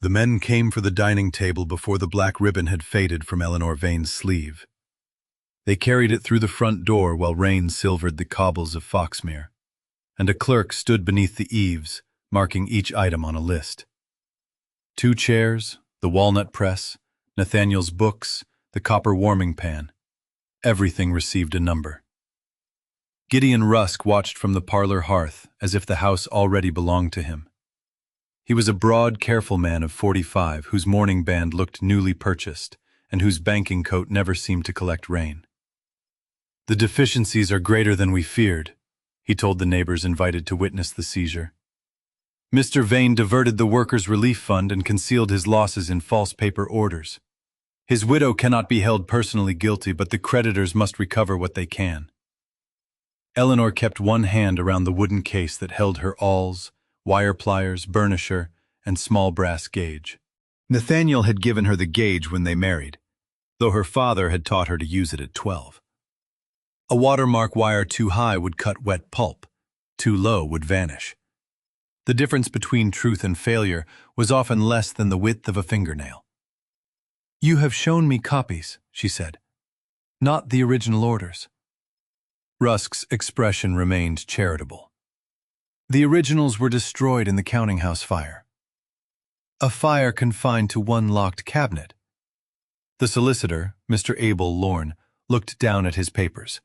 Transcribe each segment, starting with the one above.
The men came for the dining table before the black ribbon had faded from Eleanor Vane's sleeve. They carried it through the front door while rain silvered the cobbles of Foxmere, and a clerk stood beneath the eaves, marking each item on a list. 2 chairs, the walnut press, Nathaniel's books, the copper warming pan. Everything received a number. Gideon Rusk watched from the parlor hearth as if the house already belonged to him. He was a broad, careful man of 45 whose mourning band looked newly purchased and whose banking coat never seemed to collect rain. "The deficiencies are greater than we feared," he told the neighbors invited to witness the seizure. "Mr. Vane diverted the Workers' Relief Fund and concealed his losses in false paper orders. His widow cannot be held personally guilty, but the creditors must recover what they can." Eleanor kept one hand around the wooden case that held her awls, wire pliers, burnisher, and small brass gauge. Nathaniel had given her the gauge when they married, though her father had taught her to use it at 12. A watermark wire too high would cut wet pulp, too low would vanish. The difference between truth and failure was often less than the width of a fingernail. "You have shown me copies," she said, "not the original orders." Rusk's expression remained charitable. "The originals were destroyed in the counting-house fire. A fire confined to one locked cabinet." The solicitor, Mr. Abel Lorne, looked down at his papers.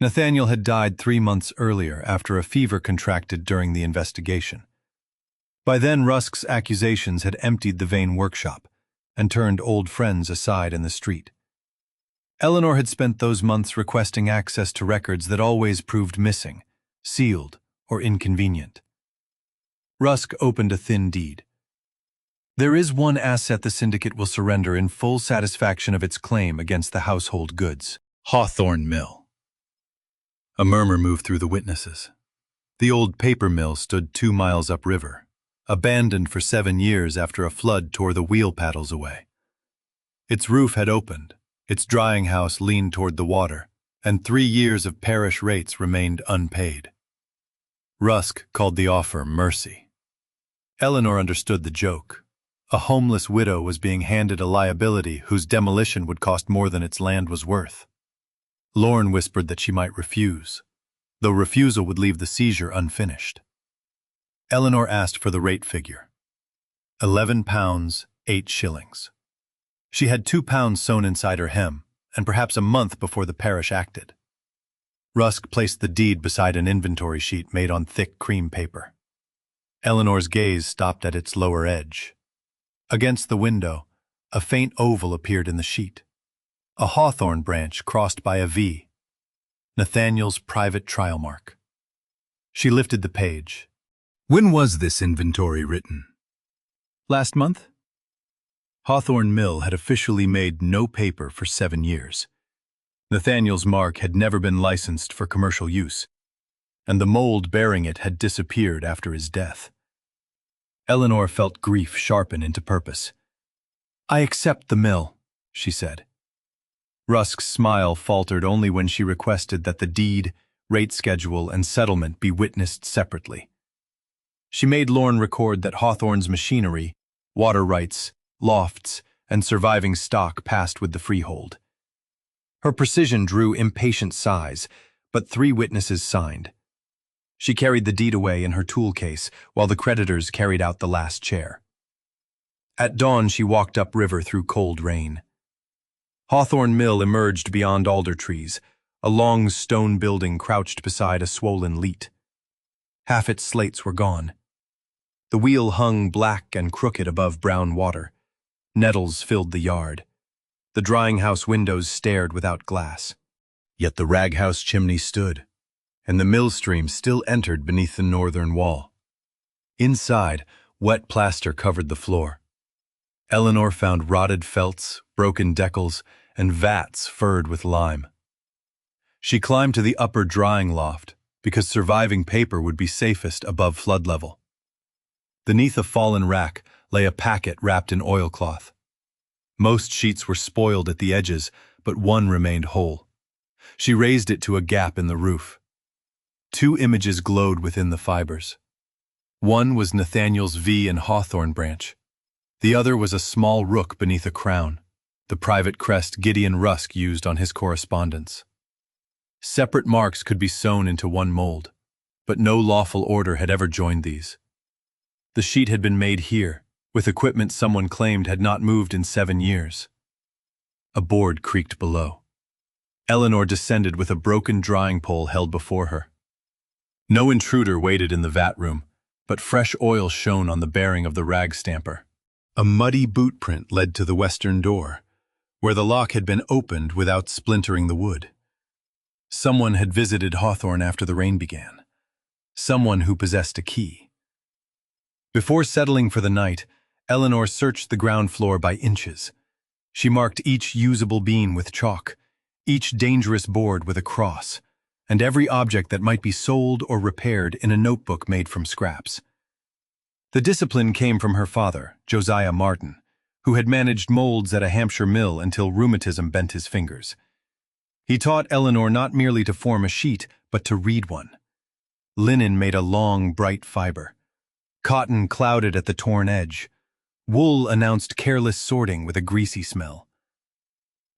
Nathaniel had died 3 months earlier after a fever contracted during the investigation. By then Rusk's accusations had emptied the Vane workshop and turned old friends aside in the street. Eleanor had spent those months requesting access to records that always proved missing, sealed, or inconvenient. Rusk opened a thin deed. "There is one asset the syndicate will surrender in full satisfaction of its claim against the household goods: Hawthorne Mill." A murmur moved through the witnesses. The old paper mill stood 2 miles upriver, abandoned for 7 years after a flood tore the wheel paddles away. Its roof had opened, its drying house leaned toward the water, and 3 years of parish rates remained unpaid. Rusk called the offer mercy. Eleanor understood the joke. A homeless widow was being handed a liability whose demolition would cost more than its land was worth. Lorne whispered that she might refuse, though refusal would leave the seizure unfinished. Eleanor asked for the rate figure: £11, 8 shillings. She had £2 sewn inside her hem, and perhaps a month before the parish acted. Rusk placed the deed beside an inventory sheet made on thick cream paper. Eleanor's gaze stopped at its lower edge. Against the window, a faint oval appeared in the sheet. A hawthorn branch crossed by a V. Nathaniel's private trial mark. She lifted the page. "When was this inventory written?" "Last month." Hawthorne Mill had officially made no paper for 7 years. Nathaniel's mark had never been licensed for commercial use, and the mold bearing it had disappeared after his death. Eleanor felt grief sharpen into purpose. "I accept the mill," she said. Rusk's smile faltered only when she requested that the deed, rate schedule, and settlement be witnessed separately. She made Lorne record that Hawthorne's machinery, water rights, lofts, and surviving stock passed with the freehold. Her precision drew impatient sighs, but 3 witnesses signed. She carried the deed away in her tool case while the creditors carried out the last chair. At dawn she walked upriver through cold rain. Hawthorne Mill emerged beyond alder trees, a long stone building crouched beside a swollen leat. Half its slates were gone. The wheel hung black and crooked above brown water. Nettles filled the yard. The drying house windows stared without glass. Yet the rag house chimney stood, and the mill stream still entered beneath the northern wall. Inside, wet plaster covered the floor. Eleanor found rotted felts, broken decals, and vats furred with lime. She climbed to the upper drying loft, because surviving paper would be safest above flood level. Beneath a fallen rack lay a packet wrapped in oilcloth. Most sheets were spoiled at the edges, but one remained whole. She raised it to a gap in the roof. 2 images glowed within the fibers. One was Nathaniel's V and Hawthorne branch, The other was a small rook beneath a crown, the private crest Gideon Rusk used on his correspondence. Separate marks could be sewn into one mold, but no lawful order had ever joined these. The sheet had been made here, with equipment someone claimed had not moved in 7 years. A board creaked below. Eleanor descended with a broken drying pole held before her. No intruder waited in the vat room, but fresh oil shone on the bearing of the rag stamper. A muddy boot print led to the western door, where the lock had been opened without splintering the wood. Someone had visited Hawthorne after the rain began. Someone who possessed a key. Before settling for the night, Eleanor searched the ground floor by inches. She marked each usable beam with chalk, each dangerous board with a cross, and every object that might be sold or repaired in a notebook made from scraps. The discipline came from her father, Josiah Martin, who had managed molds at a Hampshire mill until rheumatism bent his fingers. He taught Eleanor not merely to form a sheet, but to read one. Linen made a long, bright fiber. Cotton clouded at the torn edge. Wool announced careless sorting with a greasy smell.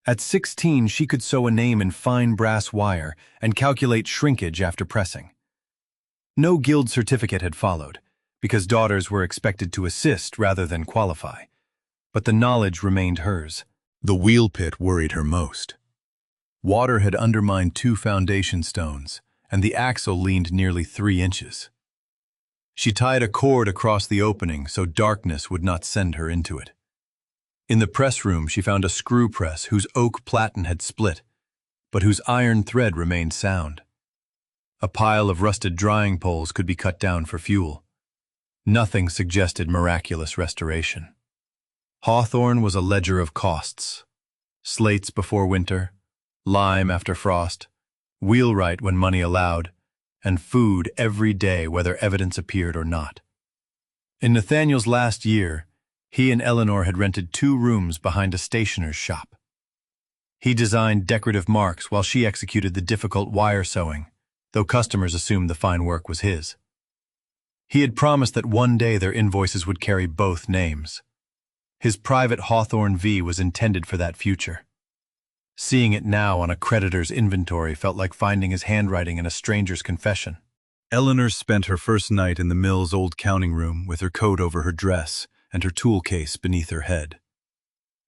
At 16, she could sew a name in fine brass wire and calculate shrinkage after pressing. No guild certificate had followed, because daughters were expected to assist rather than qualify. But the knowledge remained hers. The wheel pit worried her most. Water had undermined 2 foundation stones, and the axle leaned nearly 3 inches. She tied a cord across the opening so darkness would not send her into it. In the press room, she found a screw press whose oak platen had split, but whose iron thread remained sound. A pile of rusted drying poles could be cut down for fuel. Nothing suggested miraculous restoration. Hawthorne was a ledger of costs. Slates before winter, lime after frost, wheelwright when money allowed, and food every day whether evidence appeared or not. In Nathaniel's last year, he and Eleanor had rented 2 rooms behind a stationer's shop. He designed decorative marks while she executed the difficult wire sewing, though customers assumed the fine work was his. He had promised that one day their invoices would carry both names. His private Hawthorne V was intended for that future. Seeing it now on a creditor's inventory felt like finding his handwriting in a stranger's confession. Eleanor spent her first night in the mill's old counting room with her coat over her dress and her tool case beneath her head.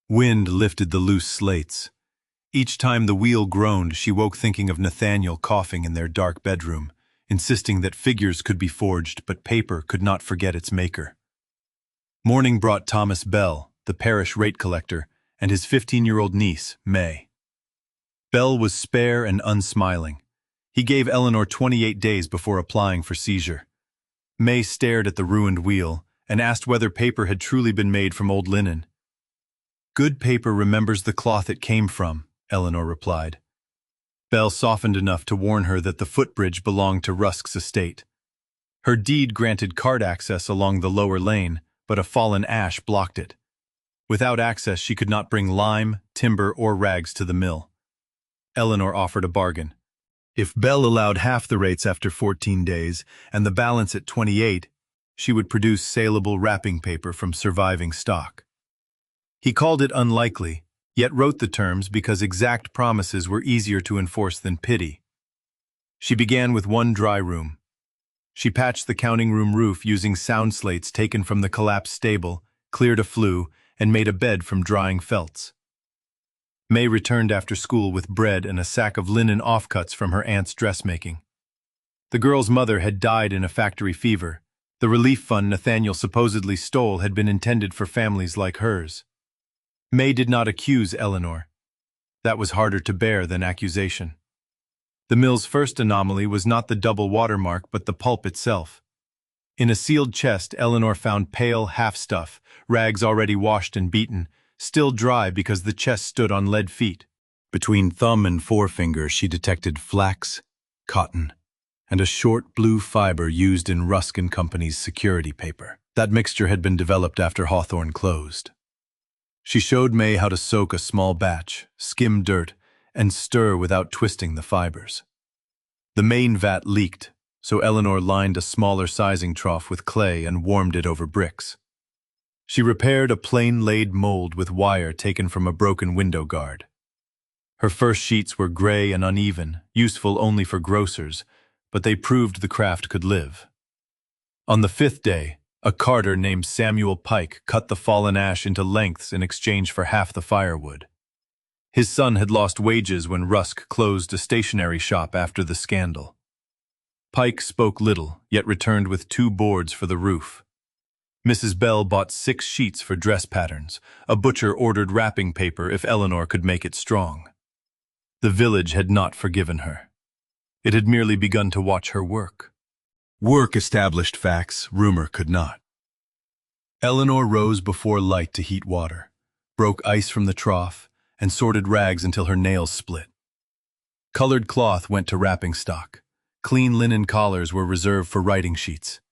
Wind lifted the loose slates. Each time the wheel groaned, she woke thinking of Nathaniel coughing in their dark bedroom, insisting that figures could be forged but paper could not forget its maker. Morning brought Thomas Bell, the parish rate collector, and his 15-year-old niece, May. Bell was spare and unsmiling. He gave Eleanor 28 days before applying for seizure. May stared at the ruined wheel and asked whether paper had truly been made from old linen. "Good paper remembers the cloth it came from," Eleanor replied. Bell softened enough to warn her that the footbridge belonged to Rusk's estate. Her deed granted cart access along the lower lane, but a fallen ash blocked it. Without access, she could not bring lime, timber, or rags to the mill. Eleanor offered a bargain. If Bell allowed half the rates after 14 days and the balance at 28, she would produce saleable wrapping paper from surviving stock. He called it unlikely, yet wrote the terms because exact promises were easier to enforce than pity. She began with one dry room. She patched the counting room roof using sound slates taken from the collapsed stable, cleared a flue, and made a bed from drying felts. May returned after school with bread and a sack of linen offcuts from her aunt's dressmaking. The girl's mother had died in a factory fever. The relief fund Nathaniel supposedly stole had been intended for families like hers. May did not accuse Eleanor. That was harder to bear than accusation. The mill's first anomaly was not the double watermark but the pulp itself. In a sealed chest, Eleanor found pale half-stuff, rags already washed and beaten, still dry because the chest stood on lead feet. Between thumb and forefinger she detected flax, cotton, and a short blue fiber used in Rusk & Company's security paper. That mixture had been developed after Hawthorne closed. She showed May how to soak a small batch, skim dirt, and stir without twisting the fibers. The main vat leaked, so Eleanor lined a smaller sizing trough with clay and warmed it over bricks. She repaired a plain-laid mold with wire taken from a broken window guard. Her first sheets were gray and uneven, useful only for grocers, but they proved the craft could live. On the 5th day, a carter named Samuel Pike cut the fallen ash into lengths in exchange for half the firewood. His son had lost wages when Rusk closed a stationery shop after the scandal. Pike spoke little, yet returned with 2 boards for the roof. Mrs. Bell bought 6 sheets for dress patterns. A butcher ordered wrapping paper if Eleanor could make it strong. The village had not forgiven her. It had merely begun to watch her work. Work established facts, rumor could not. Eleanor rose before light to heat water, broke ice from the trough, and sorted rags until her nails split. Colored cloth went to wrapping stock. Clean linen collars were reserved for writing sheets.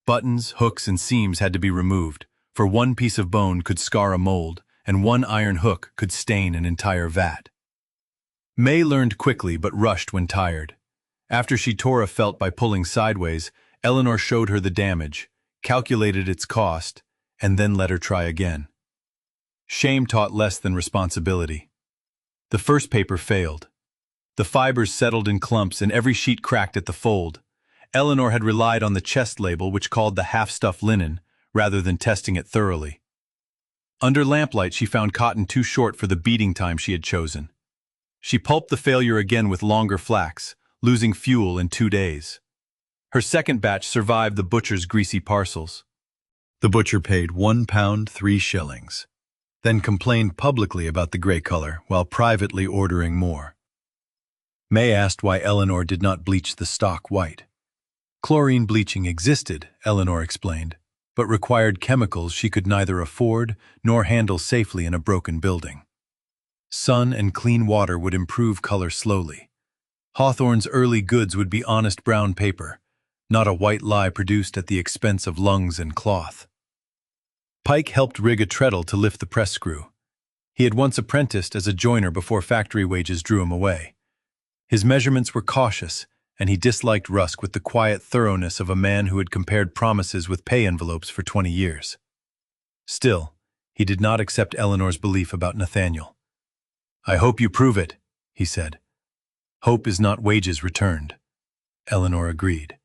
Buttons, hooks, and seams had to be removed, for 1 piece of bone could scar a mold, and 1 iron hook could stain an entire vat. May learned quickly but rushed when tired. After she tore a felt by pulling sideways, Eleanor showed her the damage, calculated its cost, and then let her try again. Shame taught less than responsibility. The first paper failed. The fibers settled in clumps and every sheet cracked at the fold. Eleanor had relied on the chest label, which called the half-stuff linen, rather than testing it thoroughly. Under lamplight, she found cotton too short for the beating time she had chosen. She pulped the failure again with longer flax, losing fuel in 2 days. Her second batch survived the butcher's greasy parcels. The butcher paid £1 3 shillings, then complained publicly about the gray color while privately ordering more. May asked why Eleanor did not bleach the stock white. Chlorine bleaching existed, Eleanor explained, but required chemicals she could neither afford nor handle safely in a broken building. Sun and clean water would improve color slowly. Hawthorne's early goods would be honest brown paper, not a white lie produced at the expense of lungs and cloth. Pike helped rig a treadle to lift the press screw. He had once apprenticed as a joiner before factory wages drew him away. His measurements were cautious, and he disliked Rusk with the quiet thoroughness of a man who had compared promises with pay envelopes for 20 years. Still, he did not accept Eleanor's belief about Nathaniel. "I hope you prove it," he said. "Hope is not wages returned." Eleanor agreed.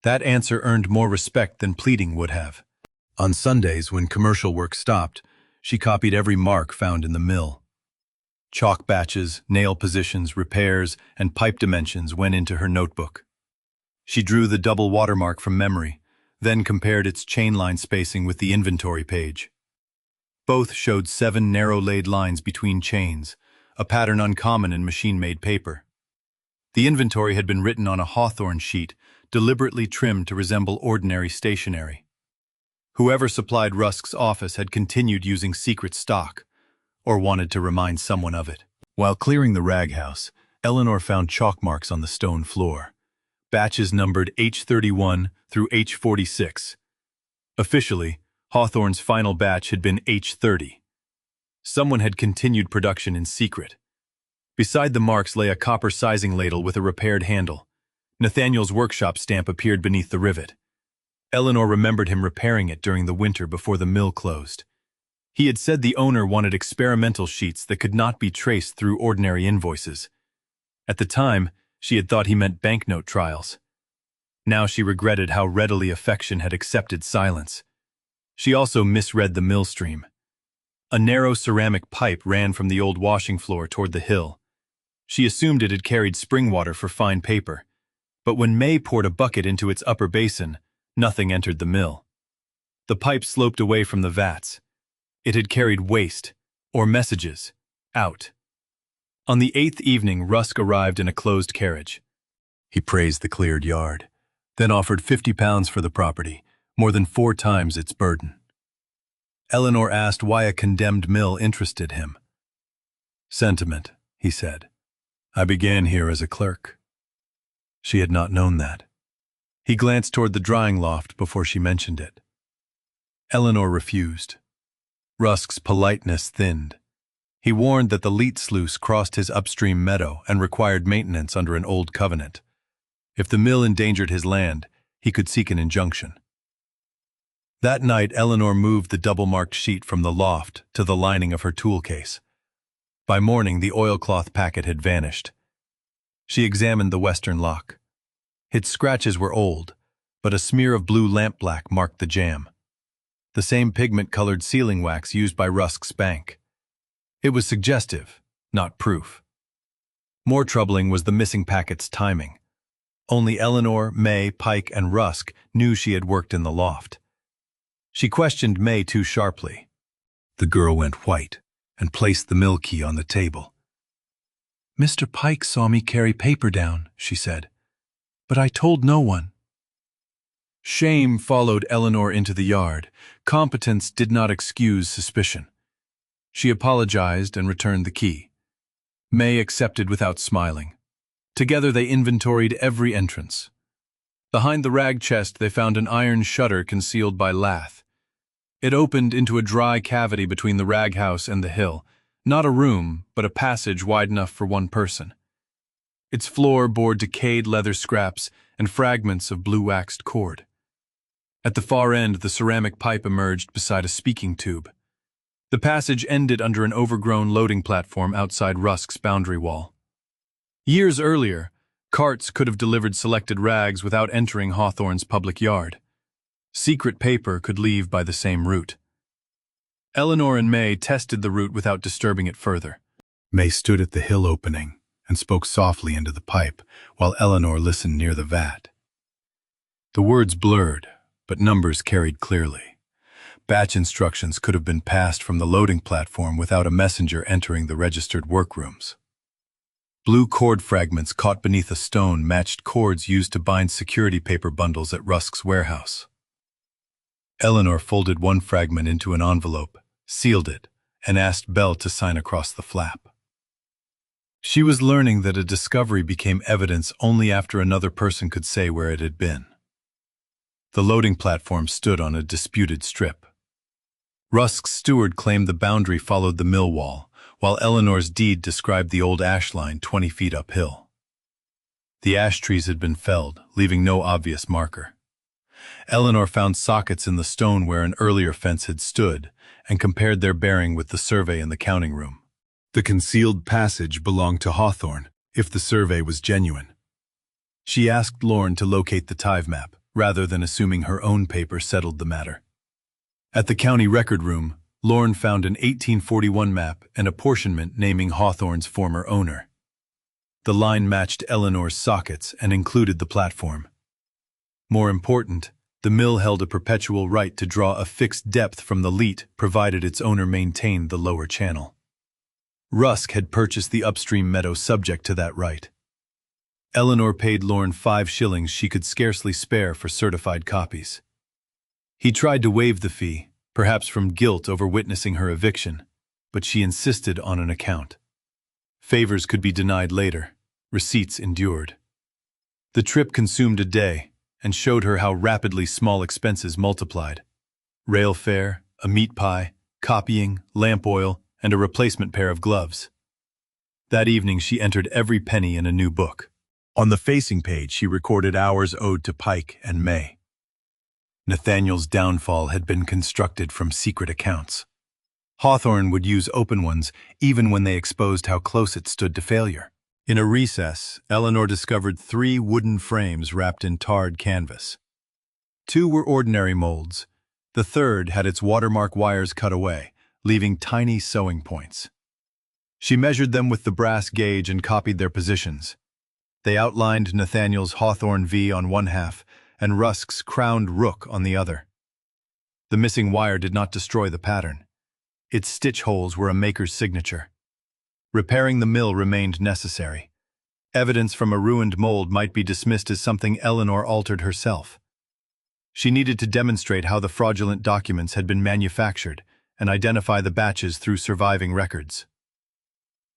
That answer earned more respect than pleading would have. On Sundays, when commercial work stopped, she copied every mark found in the mill. Chalk batches, nail positions, repairs, and pipe dimensions went into her notebook. She drew the double watermark from memory, then compared its chain-line spacing with the inventory page. Both showed 7 narrow-laid lines between chains, a pattern uncommon in machine-made paper. The inventory had been written on a Hawthorne sheet, deliberately trimmed to resemble ordinary stationery. Whoever supplied Rusk's office had continued using secret stock, or wanted to remind someone of it. While clearing the rag house, Eleanor found chalk marks on the stone floor, batches numbered H31 through H46. Officially, Hawthorne's final batch had been H30. Someone had continued production in secret. Beside the marks lay a copper sizing ladle with a repaired handle. Nathaniel's workshop stamp appeared beneath the rivet. Eleanor remembered him repairing it during the winter before the mill closed. He had said the owner wanted experimental sheets that could not be traced through ordinary invoices. At the time, she had thought he meant banknote trials. Now she regretted how readily affection had accepted silence. She also misread the mill stream. A narrow ceramic pipe ran from the old washing floor toward the hill. She assumed it had carried spring water for fine paper, but when May poured a bucket into its upper basin, nothing entered the mill. The pipe sloped away from the vats. It had carried waste, or messages, out. On the 8th evening, Rusk arrived in a closed carriage. He praised the cleared yard, then offered £50 for the property, more than 4 times its burden. Eleanor asked why a condemned mill interested him. "Sentiment," he said. "I began here as a clerk." She had not known that. He glanced toward the drying loft before she mentioned it. Eleanor refused. Rusk's politeness thinned. He warned that the Leet sluice crossed his upstream meadow and required maintenance under an old covenant. If the mill endangered his land, he could seek an injunction. That night, Eleanor moved the double-marked sheet from the loft to the lining of her tool case. By morning, the oilcloth packet had vanished. She examined the western lock. Its scratches were old, but a smear of blue lampblack marked the jam. The same pigment-colored sealing wax used by Rusk's bank. It was suggestive, not proof. More troubling was the missing packet's timing. Only Eleanor, May, Pike, and Rusk knew she had worked in the loft. She questioned May too sharply. The girl went white and placed the mill key on the table. "Mr. Pike saw me carry paper down," she said, "but I told no one." Shame followed Eleanor into the yard. Competence did not excuse suspicion. She apologized and returned the key. May accepted without smiling. Together they inventoried every entrance. Behind the rag chest they found an iron shutter concealed by lath. It opened into a dry cavity between the rag house and the hill, not a room, but a passage wide enough for one person. Its floor bore decayed leather scraps and fragments of blue-waxed cord. At the far end, the ceramic pipe emerged beside a speaking tube. The passage ended under an overgrown loading platform outside Rusk's boundary wall. Years earlier, carts could have delivered selected rags without entering Hawthorne's public yard. Secret paper could leave by the same route. Eleanor and May tested the route without disturbing it further. May stood at the hill opening and spoke softly into the pipe, while Eleanor listened near the vat. The words blurred, but numbers carried clearly. Batch instructions could have been passed from the loading platform without a messenger entering the registered workrooms. Blue cord fragments caught beneath a stone matched cords used to bind security paper bundles at Rusk's warehouse. Eleanor folded one fragment into an envelope, sealed it, and asked Belle to sign across the flap. She was learning that a discovery became evidence only after another person could say where it had been. The loading platform stood on a disputed strip. Rusk's steward claimed the boundary followed the mill wall, while Eleanor's deed described the old ash line 20 feet uphill. The ash trees had been felled, leaving no obvious marker. Eleanor found sockets in the stone where an earlier fence had stood and compared their bearing with the survey in the counting room. The concealed passage belonged to Hawthorne, if the survey was genuine. She asked Lorne to locate the tithe map, rather than assuming her own paper settled the matter. At the county record room, Lorne found an 1841 map and apportionment naming Hawthorne's former owner. The line matched Eleanor's sockets and included the platform. More important, the mill held a perpetual right to draw a fixed depth from the leat provided its owner maintained the lower channel. Rusk had purchased the upstream meadow subject to that right. Eleanor paid Lorne 5 shillings she could scarcely spare for certified copies. He tried to waive the fee, perhaps from guilt over witnessing her eviction, but she insisted on an account. Favors could be denied later, receipts endured. The trip consumed a day and showed her how rapidly small expenses multiplied. Rail fare, a meat pie, copying, lamp oil, and a replacement pair of gloves. That evening she entered every penny in a new book. On the facing page she recorded hours owed to Pike and May. Nathaniel's downfall had been constructed from secret accounts. Hawthorne would use open ones even when they exposed how close it stood to failure. In a recess, Eleanor discovered 3 wooden frames wrapped in tarred canvas. 2 were ordinary molds. The third had its watermark wires cut away, leaving tiny sewing points. She measured them with the brass gauge and copied their positions. They outlined Nathaniel's Hawthorne V on one half and Rusk's crowned rook on the other. The missing wire did not destroy the pattern. Its stitch holes were a maker's signature. Repairing the mill remained necessary. Evidence from a ruined mold might be dismissed as something Eleanor altered herself. She needed to demonstrate how the fraudulent documents had been manufactured and identify the batches through surviving records.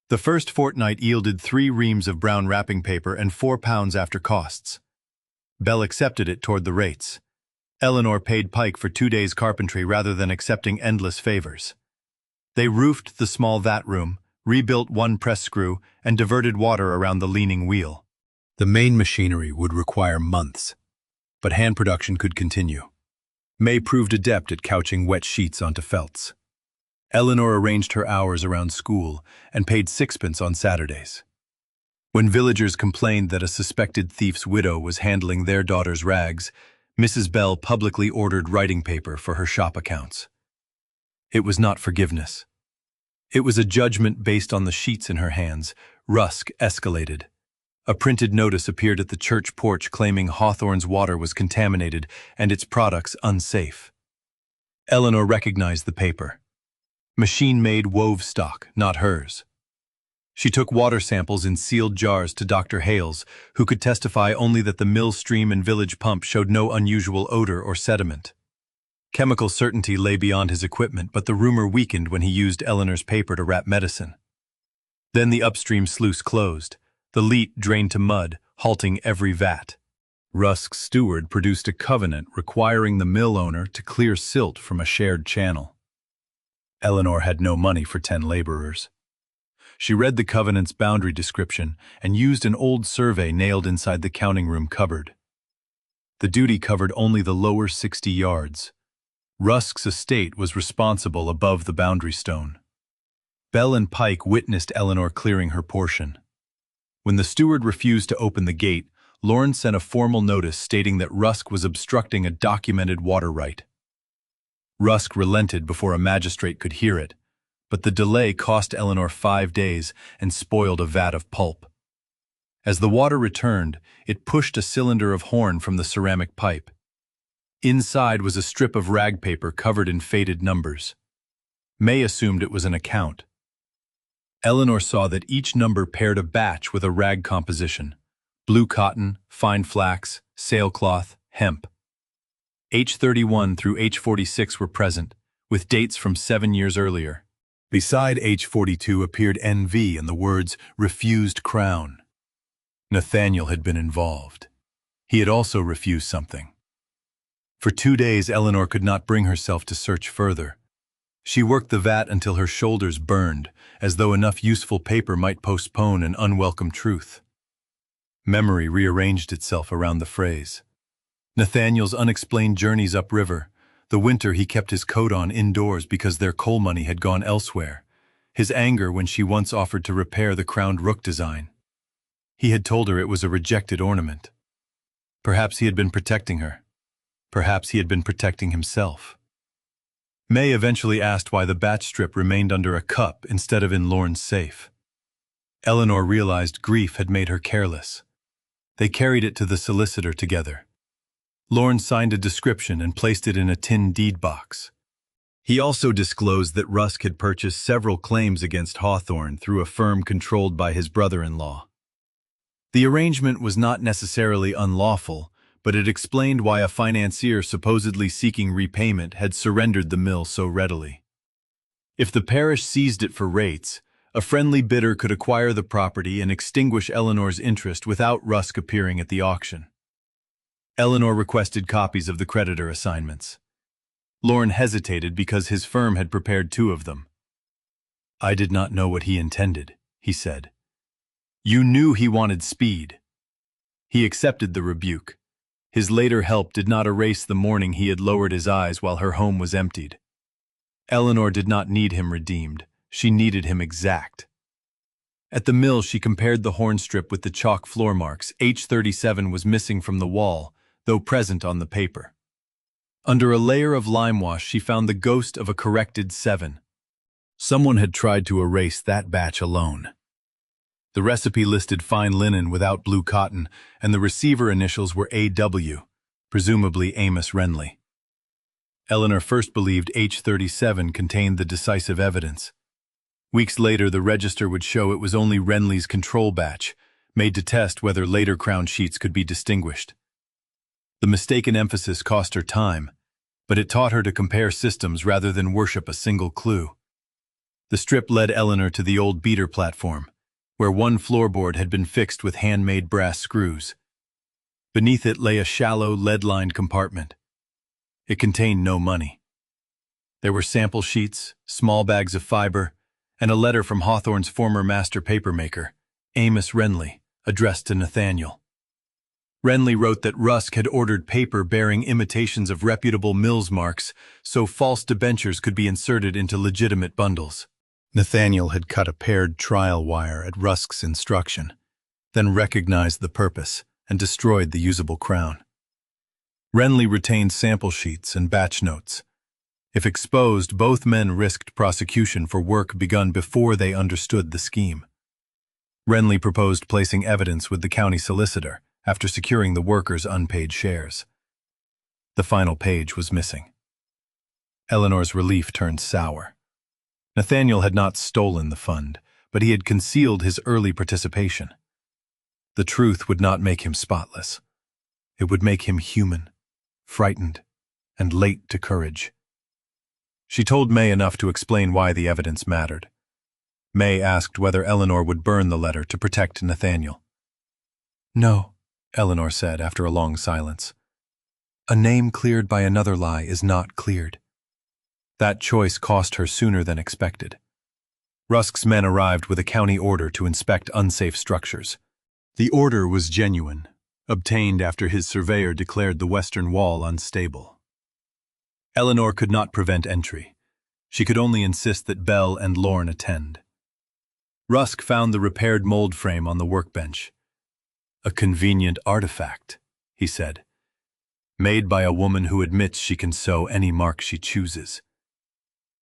The first fortnight yielded 3 reams of brown wrapping paper and £4 after costs. Belle accepted it toward the rates. Eleanor paid Pike for 2 days' carpentry rather than accepting endless favors. They roofed the small vat room, rebuilt 1 press screw, and diverted water around the leaning wheel. The main machinery would require months, but hand production could continue. May proved adept at couching wet sheets onto felts. Eleanor arranged her hours around school and paid sixpence on Saturdays. When villagers complained that a suspected thief's widow was handling their daughter's rags, Mrs. Bell publicly ordered writing paper for her shop accounts. It was not forgiveness. It was a judgment based on the sheets in her hands. Rusk escalated. A printed notice appeared at the church porch claiming Hawthorne's water was contaminated and its products unsafe. Eleanor recognized the paper. Machine-made wove stock, not hers. She took water samples in sealed jars to Dr. Hales, who could testify only that the mill stream and village pump showed no unusual odor or sediment. Chemical certainty lay beyond his equipment, but the rumor weakened when he used Eleanor's paper to wrap medicine. Then the upstream sluice closed. The leat drained to mud, halting every vat. Rusk's steward produced a covenant requiring the mill owner to clear silt from a shared channel. Eleanor had no money for 10 laborers. She read the covenant's boundary description and used an old survey nailed inside the counting room cupboard. The duty covered only the lower 60 yards. Rusk's estate was responsible above the boundary stone. Bell and Pike witnessed Eleanor clearing her portion. When the steward refused to open the gate, Lorne sent a formal notice stating that Rusk was obstructing a documented water right. Rusk relented before a magistrate could hear it, but the delay cost Eleanor 5 days and spoiled a vat of pulp. As the water returned, it pushed a cylinder of horn from the ceramic pipe. Inside was a strip of rag paper covered in faded numbers. May assumed it was an account. Eleanor saw that each number paired a batch with a rag composition: blue cotton, fine flax, sailcloth, hemp. H31 through H46 were present, with dates from 7 years earlier. Beside H42 appeared NV and the words, "Refused crown." Nathaniel had been involved. He had also refused something. For 2 days, Eleanor could not bring herself to search further. She worked the vat until her shoulders burned, as though enough useful paper might postpone an unwelcome truth. Memory rearranged itself around the phrase. Nathaniel's unexplained journeys upriver, the winter he kept his coat on indoors because their coal money had gone elsewhere, his anger when she once offered to repair the crowned rook design. He had told her it was a rejected ornament. Perhaps he had been protecting her. Perhaps he had been protecting himself. May eventually asked why the batch strip remained under a cup instead of in Lorne's safe. Eleanor realized grief had made her careless. They carried it to the solicitor together. Lorne signed a description and placed it in a tin deed box. He also disclosed that Rusk had purchased several claims against Hawthorne through a firm controlled by his brother-in-law. The arrangement was not necessarily unlawful, but it explained why a financier supposedly seeking repayment had surrendered the mill so readily. If the parish seized it for rates, a friendly bidder could acquire the property and extinguish Eleanor's interest without Rusk appearing at the auction. Eleanor requested copies of the creditor assignments. Lorne hesitated because his firm had prepared 2 of them. "I did not know what he intended," he said. "You knew he wanted speed." He accepted the rebuke. His later help did not erase the morning he had lowered his eyes while her home was emptied. Eleanor did not need him redeemed. She needed him exact. At the mill, she compared the horn strip with the chalk floor marks. H37 was missing from the wall, though present on the paper. Under a layer of lime wash, she found the ghost of a corrected 7. Someone had tried to erase that batch alone. The recipe listed fine linen without blue cotton, and the receiver initials were AW, presumably Amos Renly. Eleanor first believed H37 contained the decisive evidence. Weeks later, the register would show it was only Renly's control batch, made to test whether later crown sheets could be distinguished. The mistaken emphasis cost her time, but it taught her to compare systems rather than worship a single clue. The strip led Eleanor to the old beater platform, where one floorboard had been fixed with handmade brass screws. Beneath it lay a shallow, lead-lined compartment. It contained no money. There were sample sheets, small bags of fiber, and a letter from Hawthorne's former master papermaker, Amos Renly, addressed to Nathaniel. Renly wrote that Rusk had ordered paper bearing imitations of reputable Mills marks so false debentures could be inserted into legitimate bundles. Nathaniel had cut a paired trial wire at Rusk's instruction, then recognized the purpose and destroyed the usable crown. Renly retained sample sheets and batch notes. If exposed, both men risked prosecution for work begun before they understood the scheme. Renly proposed placing evidence with the county solicitor after securing the workers' unpaid shares. The final page was missing. Eleanor's relief turned sour. Nathaniel had not stolen the fund, but he had concealed his early participation. The truth would not make him spotless. It would make him human, frightened, and late to courage. She told May enough to explain why the evidence mattered. May asked whether Eleanor would burn the letter to protect Nathaniel. "No," Eleanor said after a long silence. "A name cleared by another lie is not cleared." That choice cost her sooner than expected. Rusk's men arrived with a county order to inspect unsafe structures. The order was genuine, obtained after his surveyor declared the western wall unstable. Eleanor could not prevent entry. She could only insist that Belle and Lorne attend. Rusk found the repaired mold frame on the workbench. "A convenient artifact," he said, "made by a woman who admits she can sew any mark she chooses."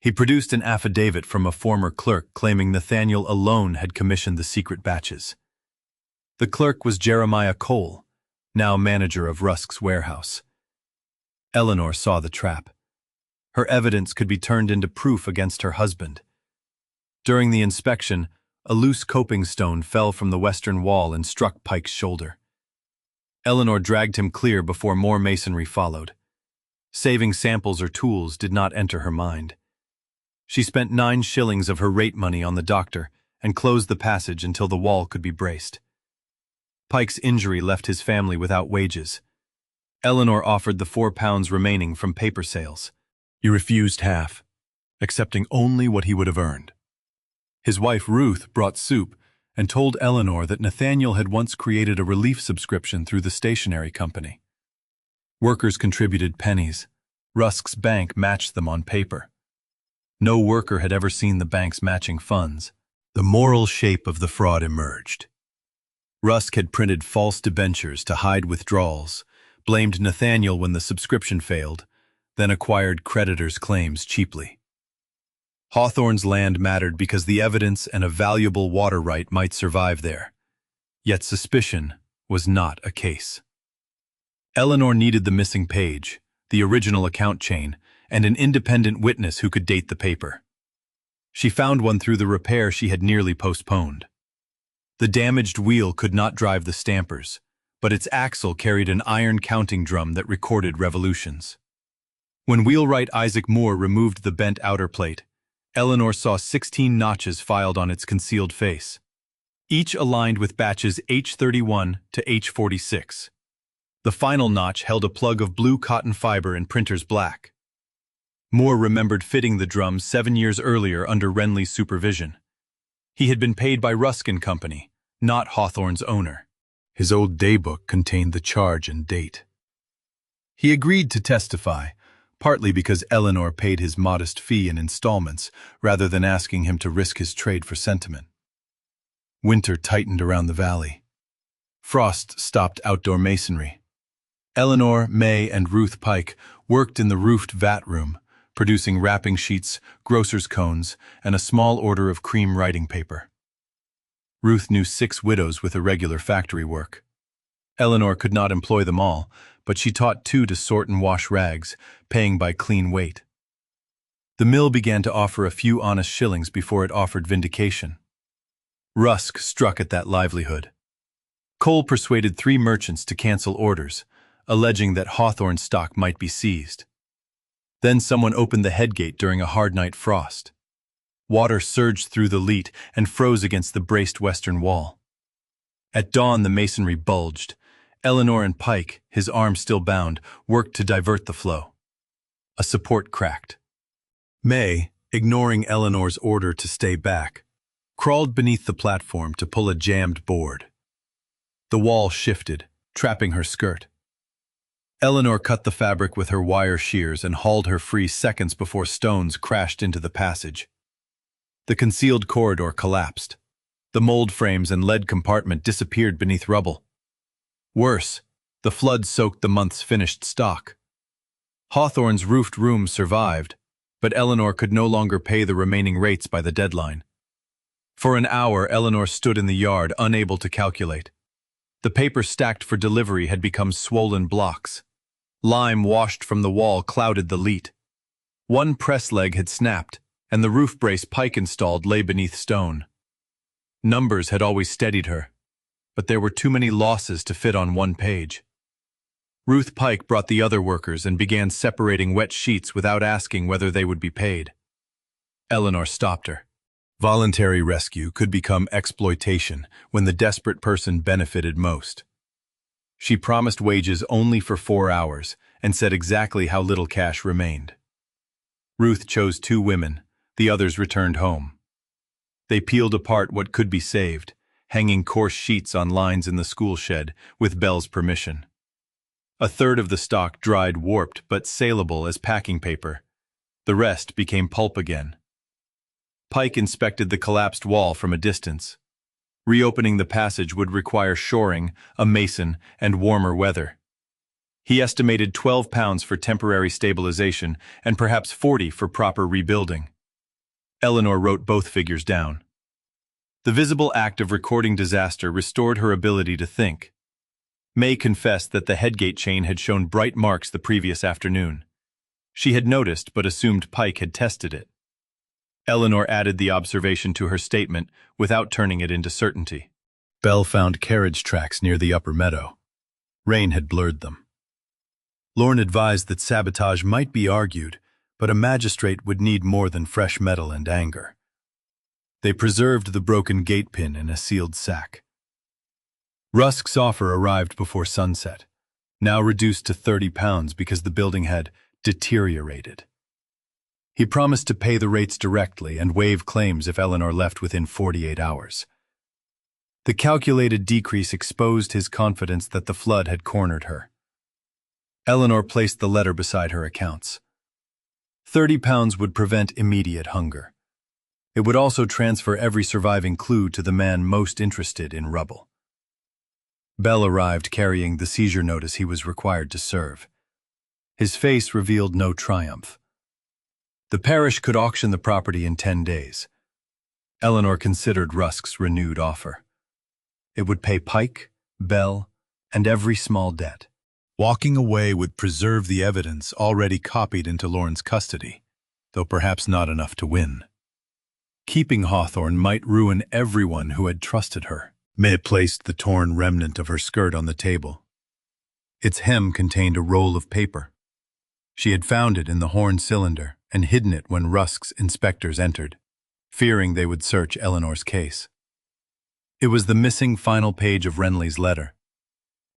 He produced an affidavit from a former clerk claiming Nathaniel alone had commissioned the secret batches. The clerk was Jeremiah Cole, now manager of Rusk's warehouse. Eleanor saw the trap. Her evidence could be turned into proof against her husband. During the inspection, a loose coping stone fell from the western wall and struck Pike's shoulder. Eleanor dragged him clear before more masonry followed. Saving samples or tools did not enter her mind. She spent 9 shillings of her rate money on the doctor and closed the passage until the wall could be braced. Pike's injury left his family without wages. Eleanor offered the £4 remaining from paper sales. He refused half, accepting only what he would have earned. His wife Ruth brought soup and told Eleanor that Nathaniel had once created a relief subscription through the stationery company. Workers contributed pennies. Rusk's bank matched them on paper. No worker had ever seen the bank's matching funds. The moral shape of the fraud emerged. Rusk had printed false debentures to hide withdrawals, blamed Nathaniel when the subscription failed, then acquired creditors' claims cheaply. Hawthorne's land mattered because the evidence and a valuable water right might survive there. Yet suspicion was not a case. Eleanor needed the missing page, the original account chain, and an independent witness who could date the paper. She found one through the repair she had nearly postponed. The damaged wheel could not drive the stampers, but its axle carried an iron counting drum that recorded revolutions. When wheelwright Isaac Moore removed the bent outer plate, Eleanor saw 16 notches filed on its concealed face, each aligned with batches H31 to H46. The final notch held a plug of blue cotton fiber in printer's black. Moore remembered fitting the drum 7 years earlier under Renly's supervision. He had been paid by Rusk and Company, not Hawthorne's owner. His old daybook contained the charge and date. He agreed to testify, partly because Eleanor paid his modest fee in installments rather than asking him to risk his trade for sentiment. Winter tightened around the valley. Frost stopped outdoor masonry. Eleanor, May, and Ruth Pike worked in the roofed vat room, producing wrapping sheets, grocer's cones, and a small order of cream writing paper. Ruth knew 6 widows with irregular factory work. Eleanor could not employ them all, but she taught 2 to sort and wash rags, paying by clean weight. The mill began to offer a few honest shillings before it offered vindication. Rusk struck at that livelihood. Cole persuaded 3 merchants to cancel orders, alleging that Hawthorne's stock might be seized. Then someone opened the headgate during a hard night frost. Water surged through the leat and froze against the braced western wall. At dawn the masonry bulged. Eleanor and Pike, his arm still bound, worked to divert the flow. A support cracked. May, ignoring Eleanor's order to stay back, crawled beneath the platform to pull a jammed board. The wall shifted, trapping her skirt. Eleanor cut the fabric with her wire shears and hauled her free seconds before stones crashed into the passage. The concealed corridor collapsed. The mold frames and lead compartment disappeared beneath rubble. Worse, the flood soaked the month's finished stock. Hawthorne's roofed rooms survived, but Eleanor could no longer pay the remaining rates by the deadline. For an hour, Eleanor stood in the yard, unable to calculate. The paper stacked for delivery had become swollen blocks. Lime washed from the wall clouded the leat. One press leg had snapped, and the roof brace Pike installed lay beneath stone. Numbers had always steadied her, but there were too many losses to fit on one page. Ruth Pike brought the other workers and began separating wet sheets without asking whether they would be paid. Eleanor stopped her. Voluntary rescue could become exploitation when the desperate person benefited most. She promised wages only for 4 hours and said exactly how little cash remained. Ruth chose 2 women, the others returned home. They peeled apart what could be saved, hanging coarse sheets on lines in the school shed with Belle's permission. A third of the stock dried warped but saleable as packing paper. The rest became pulp again. Pike inspected the collapsed wall from a distance. Reopening the passage would require shoring, a mason, and warmer weather. He estimated 12 pounds for temporary stabilization and perhaps 40 for proper rebuilding. Eleanor wrote both figures down. The visible act of recording disaster restored her ability to think. May confessed that the headgate chain had shown bright marks the previous afternoon. She had noticed but assumed Pike had tested it. Eleanor added the observation to her statement without turning it into certainty. Belle found carriage tracks near the upper meadow. Rain had blurred them. Lorne advised that sabotage might be argued, but a magistrate would need more than fresh metal and anger. They preserved the broken gate pin in a sealed sack. Rusk's offer arrived before sunset, now reduced to 30 pounds because the building had deteriorated. He promised to pay the rates directly and waive claims if Eleanor left within 48 hours. The calculated decrease exposed his confidence that the flood had cornered her. Eleanor placed the letter beside her accounts. 30 pounds would prevent immediate hunger. It would also transfer every surviving clue to the man most interested in rubble. Belle arrived carrying the seizure notice he was required to serve. His face revealed no triumph. The parish could auction the property in 10 days. Eleanor considered Rusk's renewed offer. It would pay Pike, Belle, and every small debt. Walking away would preserve the evidence already copied into Lorne's custody, though perhaps not enough to win. Keeping Hawthorne might ruin everyone who had trusted her. May placed the torn remnant of her skirt on the table. Its hem contained a roll of paper. She had found it in the horn cylinder and hidden it when Rusk's inspectors entered, fearing they would search Eleanor's case. It was the missing final page of Renly's letter.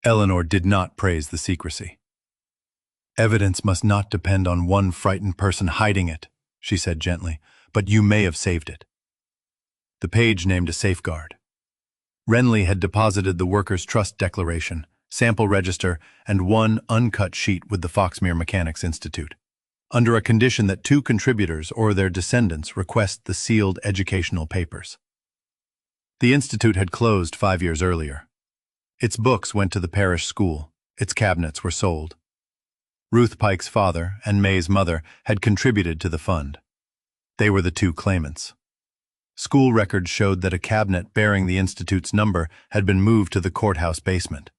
Eleanor did not praise the secrecy. "Evidence must not depend on one frightened person hiding it," she said gently, "but you may have saved it." The page named a safeguard. Renly had deposited the workers' trust declaration, sample register, and one uncut sheet with the Foxmere Mechanics Institute, under a condition that 2 contributors or their descendants request the sealed educational papers. The institute had closed 5 years earlier. Its books went to the parish school. Its cabinets were sold. Ruth Pike's father and May's mother had contributed to the fund. They were the 2 claimants. School records showed that a cabinet bearing the institute's number had been moved to the courthouse basement.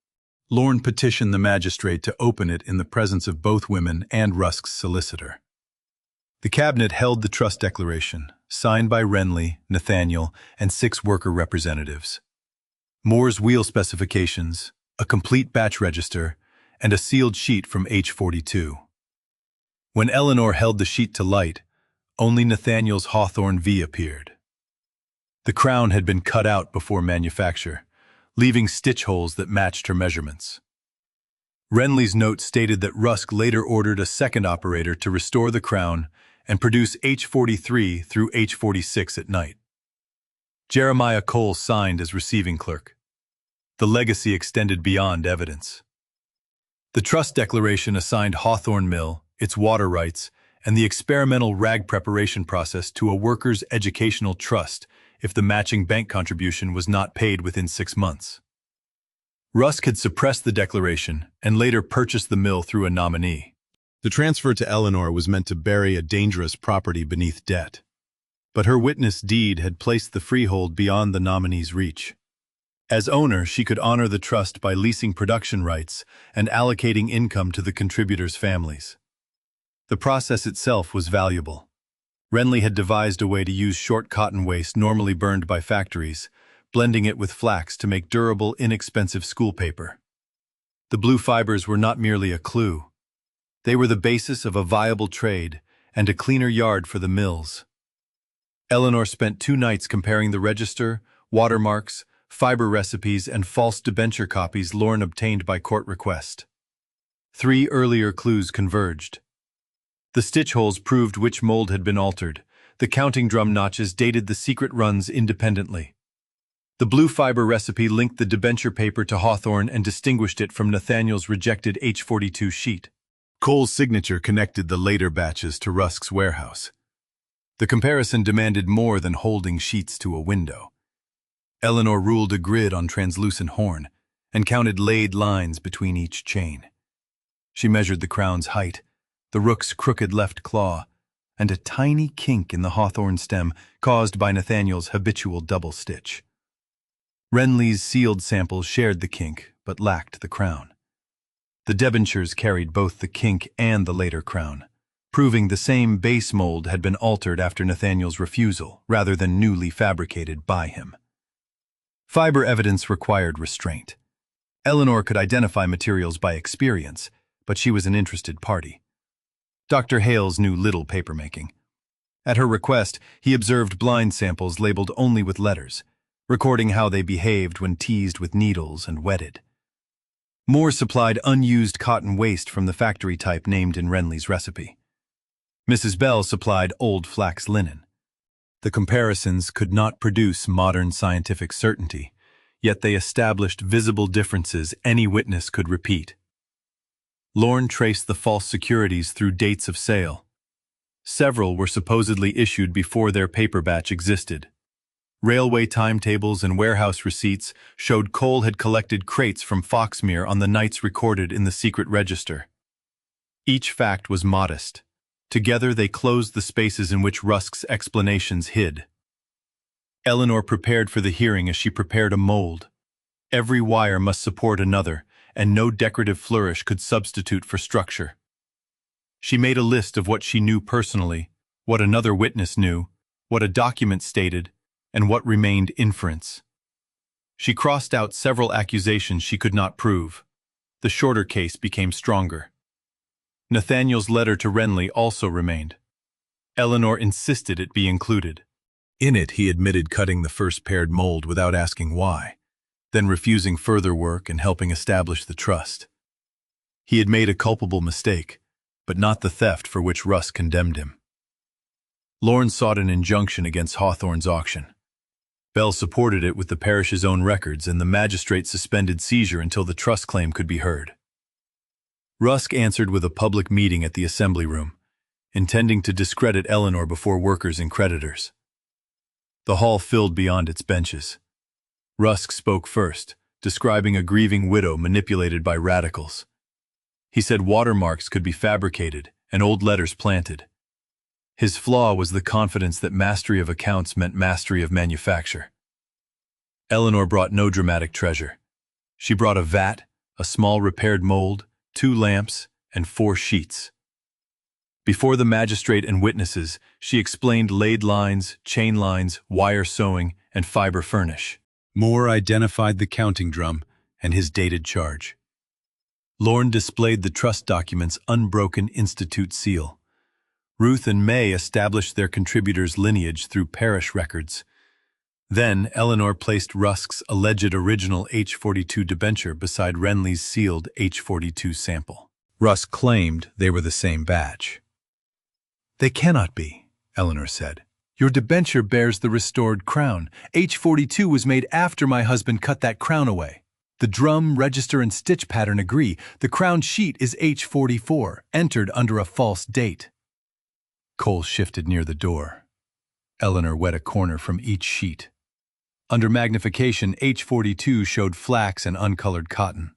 Lorne petitioned the magistrate to open it in the presence of both women and Rusk's solicitor. The cabinet held the trust declaration, signed by Renly, Nathaniel, and 6 worker representatives. Moore's wheel specifications, a complete batch register, and a sealed sheet from H42. When Eleanor held the sheet to light, only Nathaniel's Hawthorne V appeared. The crown had been cut out before manufacture, leaving stitch holes that matched her measurements. Renly's note stated that Rusk later ordered a second operator to restore the crown and produce H43 through H46 at night. Jeremiah Cole signed as receiving clerk. The legacy extended beyond evidence. The trust declaration assigned Hawthorne Mill, its water rights, and the experimental rag preparation process to a workers' educational trust if the matching bank contribution was not paid within 6 months. Rusk had suppressed the declaration and later purchased the mill through a nominee. The transfer to Eleanor was meant to bury a dangerous property beneath debt. But her witness deed had placed the freehold beyond the nominee's reach. As owner, she could honor the trust by leasing production rights and allocating income to the contributors' families. The process itself was valuable. Renly had devised a way to use short cotton waste normally burned by factories, blending it with flax to make durable, inexpensive school paper. The blue fibers were not merely a clue. They were the basis of a viable trade and a cleaner yard for the mills. Eleanor spent 2 nights comparing the register, watermarks, fiber recipes, and false debenture copies Lorne obtained by court request. 3 earlier clues converged. The stitch holes proved which mold had been altered. The counting drum notches dated the secret runs independently. The blue fiber recipe linked the debenture paper to Hawthorne and distinguished it from Nathaniel's rejected H42 sheet. Cole's signature connected the later batches to Rusk's warehouse. The comparison demanded more than holding sheets to a window. Eleanor ruled a grid on translucent horn and counted laid lines between each chain. She measured the crown's height, the rook's crooked left claw, and a tiny kink in the hawthorn stem caused by Nathaniel's habitual double stitch. Renly's sealed samples shared the kink but lacked the crown. The debentures carried both the kink and the later crown, proving the same base mold had been altered after Nathaniel's refusal rather than newly fabricated by him. Fiber evidence required restraint. Eleanor could identify materials by experience, but she was an interested party. Dr. Hales knew little papermaking. At her request, he observed blind samples labeled only with letters, recording how they behaved when teased with needles and wetted. Moore supplied unused cotton waste from the factory type named in Renly's recipe. Mrs. Bell supplied old flax linen. The comparisons could not produce modern scientific certainty, yet they established visible differences any witness could repeat. Lorne traced the false securities through dates of sale. Several were supposedly issued before their paper batch existed. Railway timetables and warehouse receipts showed Cole had collected crates from Foxmere on the nights recorded in the secret register. Each fact was modest. Together they closed the spaces in which Rusk's explanations hid. Eleanor prepared for the hearing as she prepared a mold. Every wire must support another, and no decorative flourish could substitute for structure. She made a list of what she knew personally, what another witness knew, what a document stated, and what remained inference. She crossed out several accusations she could not prove. The shorter case became stronger. Nathaniel's letter to Renly also remained. Eleanor insisted it be included. In it, he admitted cutting the first paired mold without asking why, then refusing further work and helping establish the trust. He had made a culpable mistake, but not the theft for which Rusk condemned him. Lorne sought an injunction against Hawthorne's auction. Bell supported it with the parish's own records, and the magistrate suspended seizure until the trust claim could be heard. Rusk answered with a public meeting at the assembly room, intending to discredit Eleanor before workers and creditors. The hall filled beyond its benches. Rusk spoke first, describing a grieving widow manipulated by radicals. He said watermarks could be fabricated and old letters planted. His flaw was the confidence that mastery of accounts meant mastery of manufacture. Eleanor brought no dramatic treasure. She brought a vat, a small repaired mold, 2 lamps, and 4 sheets. Before the magistrate and witnesses, she explained laid lines, chain lines, wire sewing, and fiber furnish. Moore identified the counting drum and his dated charge. Lorne displayed the trust document's unbroken institute seal. Ruth and May established their contributors' lineage through parish records. Then Eleanor placed Rusk's alleged original H42 debenture beside Renly's sealed H42 sample. Rusk claimed they were the same batch. "They cannot be," Eleanor said. "Your debenture bears the restored crown. H42 was made after my husband cut that crown away." The drum, register, and stitch pattern agree. The crown sheet is H44, entered under a false date. Cole shifted near the door. Eleanor wet a corner from each sheet. Under magnification, H42 showed flax and uncolored cotton.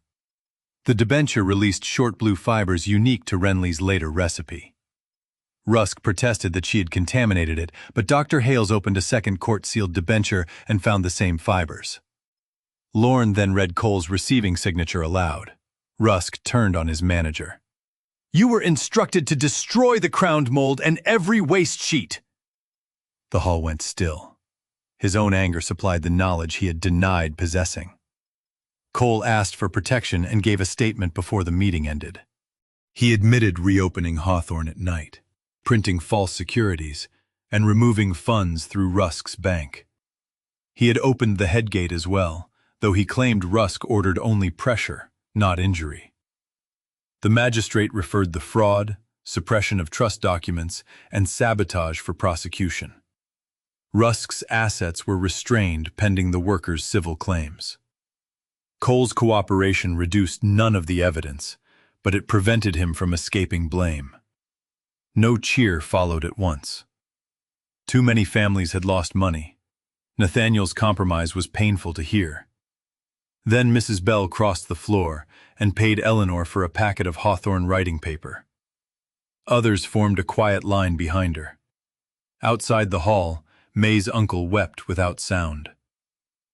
The debenture released short blue fibers unique to Renly's later recipe. Rusk protested that she had contaminated it, but Dr. Hales opened a second court-sealed debenture and found the same fibers. Lorne then read Cole's receiving signature aloud. Rusk turned on his manager. "You were instructed to destroy the crowned mold and every waste sheet." The hall went still. His own anger supplied the knowledge he had denied possessing. Cole asked for protection and gave a statement before the meeting ended. He admitted reopening Hawthorne at night, printing false securities, and removing funds through Rusk's bank. He had opened the headgate as well, though he claimed Rusk ordered only pressure, not injury. The magistrate referred the fraud, suppression of trust documents, and sabotage for prosecution. Rusk's assets were restrained pending the workers' civil claims. Cole's cooperation reduced none of the evidence, but it prevented him from escaping blame. No cheer followed at once. Too many families had lost money. Nathaniel's compromise was painful to hear. Then Mrs. Bell crossed the floor and paid Eleanor for a packet of Hawthorne writing paper. Others formed a quiet line behind her. Outside the hall, May's uncle wept without sound.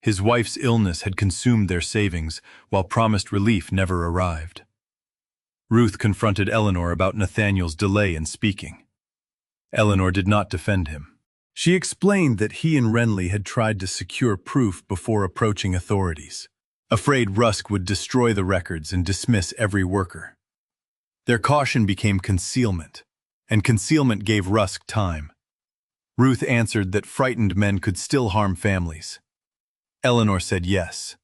His wife's illness had consumed their savings, while promised relief never arrived. Ruth confronted Eleanor about Nathaniel's delay in speaking. Eleanor did not defend him. She explained that he and Renly had tried to secure proof before approaching authorities, afraid Rusk would destroy the records and dismiss every worker. Their caution became concealment, and concealment gave Rusk time. Ruth answered that frightened men could still harm families. Eleanor said yes.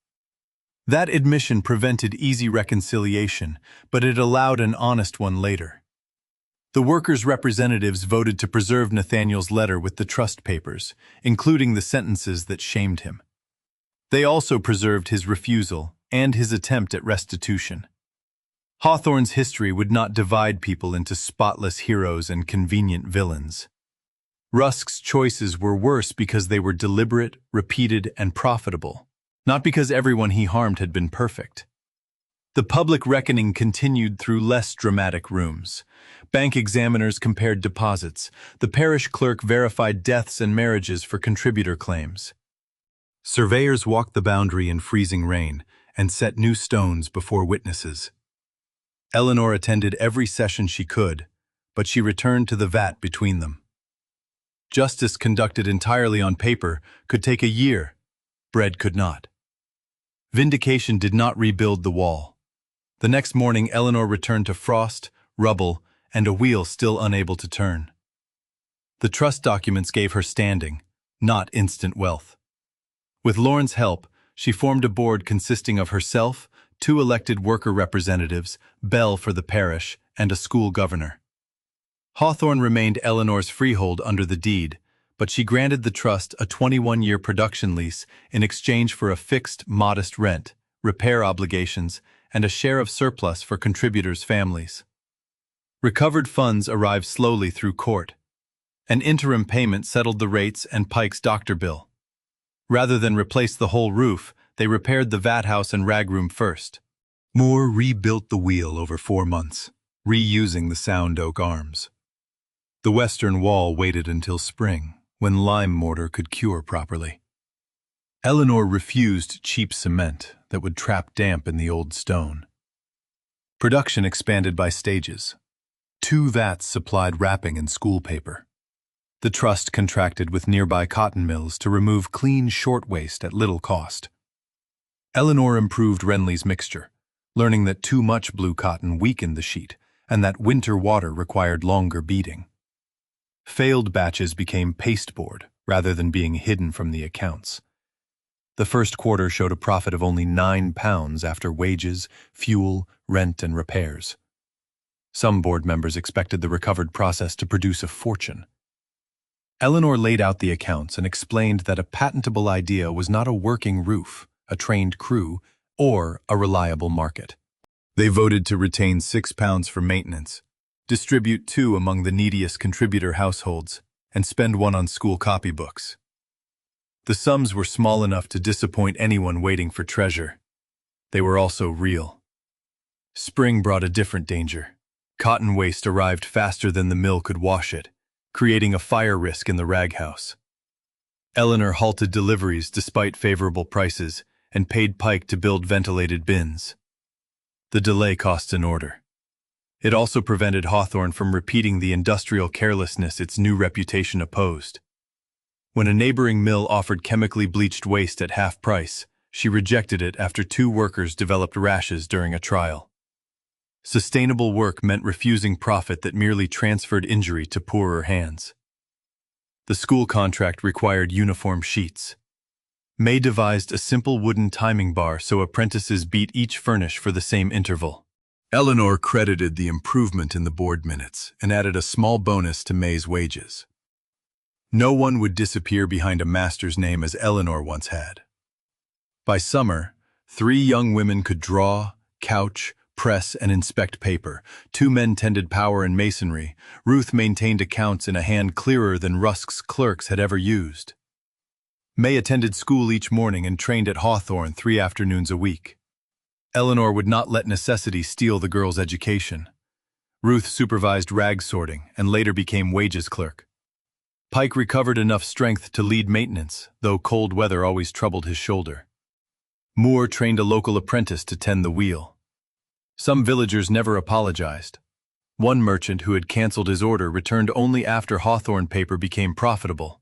That admission prevented easy reconciliation, but it allowed an honest one later. The workers' representatives voted to preserve Nathaniel's letter with the trust papers, including the sentences that shamed him. They also preserved his refusal and his attempt at restitution. Hawthorne's history would not divide people into spotless heroes and convenient villains. Rusk's choices were worse because they were deliberate, repeated, and profitable, not because everyone he harmed had been perfect. The public reckoning continued through less dramatic rooms. Bank examiners compared deposits. The parish clerk verified deaths and marriages for contributor claims. Surveyors walked the boundary in freezing rain and set new stones before witnesses. Eleanor attended every session she could, but she returned to the vat between them. Justice conducted entirely on paper could take a year. Bread could not. Vindication did not rebuild the wall. The next morning, Eleanor returned to frost, rubble, and a wheel still unable to turn. The trust documents gave her standing, not instant wealth. With Lorne's help, she formed a board consisting of herself, 2 elected worker representatives, Bell for the parish, and a school governor. Hawthorne remained Eleanor's freehold under the deed, but she granted the trust a 21-year production lease in exchange for a fixed, modest rent, repair obligations, and a share of surplus for contributors' families. Recovered funds arrived slowly through court. An interim payment settled the rates and Pike's doctor bill. Rather than replace the whole roof, they repaired the vat house and rag room first. Moore rebuilt the wheel over 4 months, reusing the sound oak arms. The western wall waited until spring, when lime mortar could cure properly. Eleanor refused cheap cement that would trap damp in the old stone. Production expanded by stages. 2 vats supplied wrapping and school paper. The trust contracted with nearby cotton mills to remove clean short waste at little cost. Eleanor improved Renly's mixture, learning that too much blue cotton weakened the sheet and that winter water required longer beating. Failed batches became pasteboard rather than being hidden from the accounts. The first quarter showed a profit of only £9 after wages, fuel, rent, and repairs. Some board members expected the recovered process to produce a fortune. Eleanor laid out the accounts and explained that a patentable idea was not a working roof, a trained crew, or a reliable market. They voted to retain £6 for maintenance, distribute £2 among the neediest contributor households, and spend £1 on school copybooks. The sums were small enough to disappoint anyone waiting for treasure. They were also real. Spring brought a different danger. Cotton waste arrived faster than the mill could wash it, creating a fire risk in the rag house. Eleanor halted deliveries despite favorable prices and paid Pike to build ventilated bins. The delay cost an order. It also prevented Hawthorne from repeating the industrial carelessness its new reputation opposed. When a neighboring mill offered chemically bleached waste at half price, she rejected it after 2 workers developed rashes during a trial. Sustainable work meant refusing profit that merely transferred injury to poorer hands. The school contract required uniform sheets. May devised a simple wooden timing bar so apprentices beat each furnish for the same interval. Eleanor credited the improvement in the board minutes and added a small bonus to May's wages. No one would disappear behind a master's name as Eleanor once had. By summer, 3 young women could draw, couch, press, and inspect paper. 2 men tended power and masonry. Ruth maintained accounts in a hand clearer than Rusk's clerks had ever used. May attended school each morning and trained at Hawthorne 3 afternoons a week. Eleanor would not let necessity steal the girl's education. Ruth supervised rag sorting and later became wages clerk. Pike recovered enough strength to lead maintenance, though cold weather always troubled his shoulder. Moore trained a local apprentice to tend the wheel. Some villagers never apologized. One merchant who had canceled his order returned only after Hawthorne paper became profitable.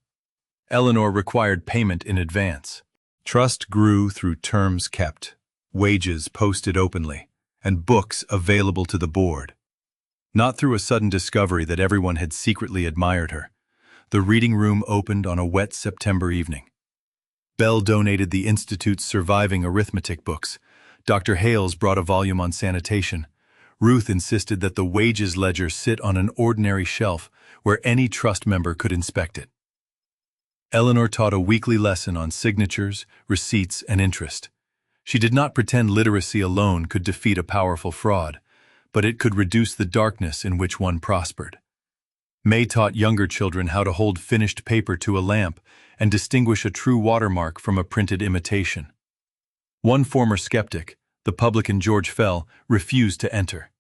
Eleanor required payment in advance. Trust grew through terms kept, wages posted openly, and books available to the board. Not through a sudden discovery that everyone had secretly admired her. The reading room opened on a wet September evening. Bell donated the Institute's surviving arithmetic books. Dr. Hales brought a volume on sanitation. Ruth insisted that the wages ledger sit on an ordinary shelf where any trust member could inspect it. Eleanor taught a weekly lesson on signatures, receipts, and interest. She did not pretend literacy alone could defeat a powerful fraud, but it could reduce the darkness in which one prospered. May taught younger children how to hold finished paper to a lamp and distinguish a true watermark from a printed imitation. One former skeptic, the publican George Fell, refused to enter.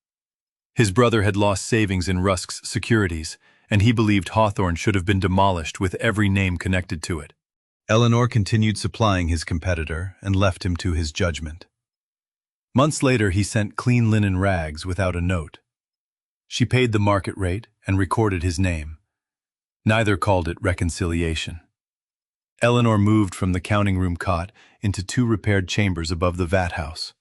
His brother had lost savings in Rusk's securities, and he believed Hawthorne should have been demolished with every name connected to it. Eleanor continued supplying his competitor and left him to his judgment. Months later, he sent clean linen rags without a note. She paid the market rate and recorded his name. Neither called it reconciliation. Eleanor moved from the counting room cot into 2 repaired chambers above the vat house.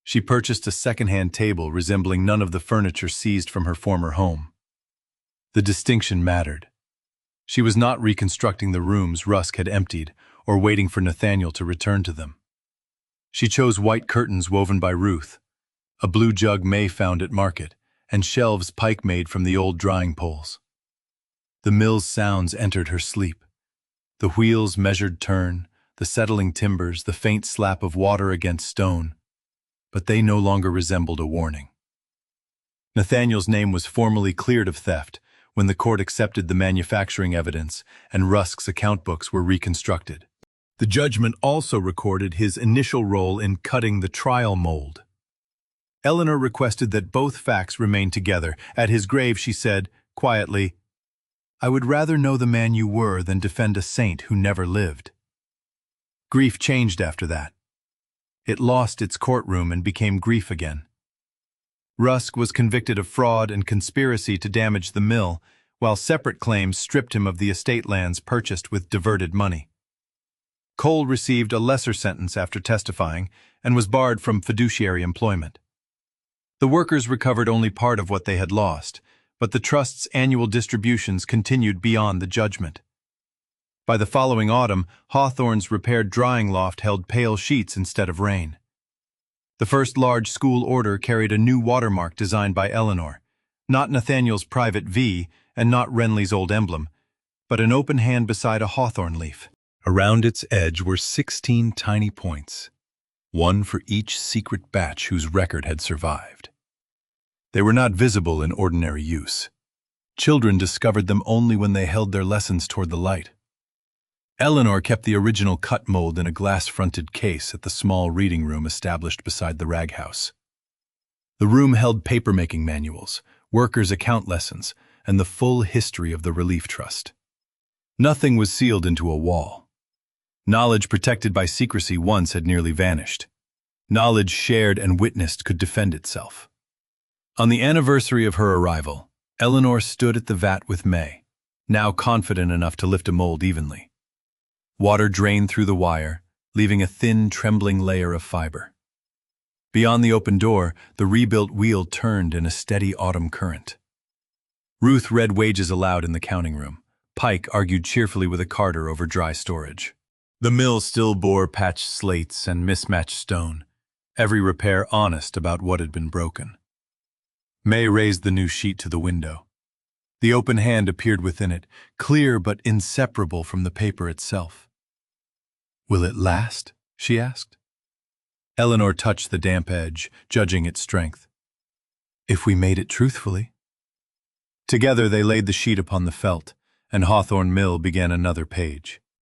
She purchased a second-hand table resembling none of the furniture seized from her former home. The distinction mattered. She was not reconstructing the rooms Rusk had emptied or waiting for Nathaniel to return to them. She chose white curtains woven by Ruth, a blue jug May found at market, and shelves Pike made from the old drying poles. The mill's sounds entered her sleep. The wheel's measured turn, the settling timbers, the faint slap of water against stone, but they no longer resembled a warning. Nathaniel's name was formally cleared of theft when the court accepted the manufacturing evidence and Rusk's account books were reconstructed. The judgment also recorded his initial role in cutting the trial mold. Eleanor requested that both facts remain together. At his grave, she said, quietly, "I would rather know the man you were than defend a saint who never lived." Grief changed after that. It lost its courtroom and became grief again. Rusk was convicted of fraud and conspiracy to damage the mill, while separate claims stripped him of the estate lands purchased with diverted money. Cole received a lesser sentence after testifying and was barred from fiduciary employment. The workers recovered only part of what they had lost, but the trust's annual distributions continued beyond the judgment. By the following autumn, Hawthorne's repaired drying loft held pale sheets instead of rain. The first large school order carried a new watermark designed by Eleanor, not Nathaniel's private V and not Renly's old emblem, but an open hand beside a hawthorn leaf. Around its edge were 16 tiny points, one for each secret batch whose record had survived. They were not visible in ordinary use. Children discovered them only when they held their lessons toward the light. Eleanor kept the original cut mold in a glass-fronted case at the small reading room established beside the rag house. The room held papermaking manuals, workers' account lessons, and the full history of the Relief Trust. Nothing was sealed into a wall. Knowledge protected by secrecy once had nearly vanished. Knowledge shared and witnessed could defend itself. On the anniversary of her arrival, Eleanor stood at the vat with May, now confident enough to lift a mold evenly. Water drained through the wire, leaving a thin, trembling layer of fiber. Beyond the open door, the rebuilt wheel turned in a steady autumn current. Ruth read wages aloud in the counting room. Pike argued cheerfully with a carter over dry storage. The mill still bore patched slates and mismatched stone, every repair honest about what had been broken. May raised the new sheet to the window. The open hand appeared within it, clear but inseparable from the paper itself. "Will it last?" she asked. Eleanor touched the damp edge, judging its strength. "If we made it truthfully." Together they laid the sheet upon the felt, and Hawthorne Mill began another page.